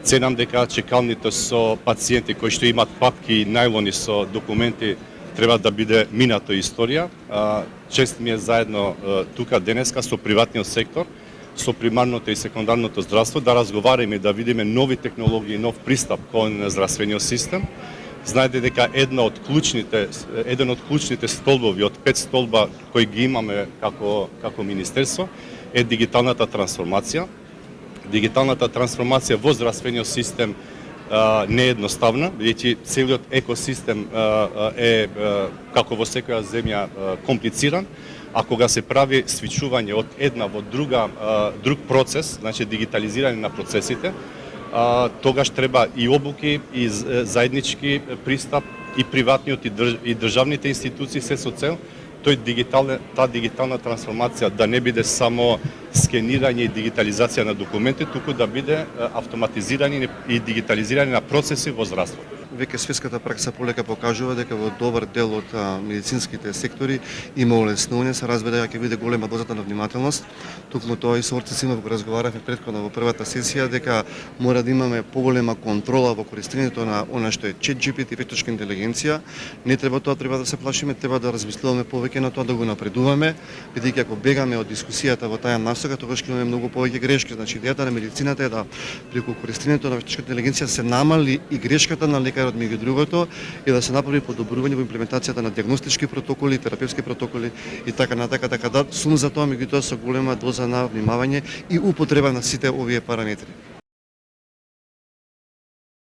Ценам дека чекалните со пациенти кои што имаат папки и најлони со документи треба да биде минато историја. Чест ми е заедно тука денеска со приватниот сектор, со примарното и секундарното здравство, да разговараме и да видиме нови технологии, нов пристап кон здравствениот систем. Знаете дека еден од клучните столбови од 5 столба кои ги имаме како министерство е дигиталната трансформација. Дигиталната трансформација во здравствениот систем не е едноставна, бидејќи целиот екосистем е како во секоја земја комплициран, а кога се прави свичување од една во друг процес, значи дигитализирање на процесите, тогаш треба и обуки, и заеднички пристап, и приватниот и државните институции се со цел таа дигитална трансформација да не биде само скенирање и дигитализација на документи, туку да биде автоматизирање и дигитализирање на процеси во здравството. Веќе светската пракса полека покажува дека во добар дел од медицинските сектори има олеснување, се разбира дека ќе биде голема дозата на внимателност. Токму тоа и со Орце Симов го разговаравме претходно во првата сесија дека мора да имаме поголема контрола во користењето на она што е ChatGPT и вештачка интелигенција. Не треба да се плашиме, треба да размислуваме повеќе на тоа, да го напредуваме, бидејќи ако бегаме од дискусијата во таа насока, тогаш ќе имаме многу повеќе грешки. Значи идејата на медицината е да преку користењето на вештачка интелигенција се намали и грешката на лекарот меѓу другото и да се направи подобрување во имплементацијата на диагностички протоколи, терапевски протоколи и така натака, така да сум за тоа, меѓутоа со голема доза на внимавање и употреба на сите овие параметри.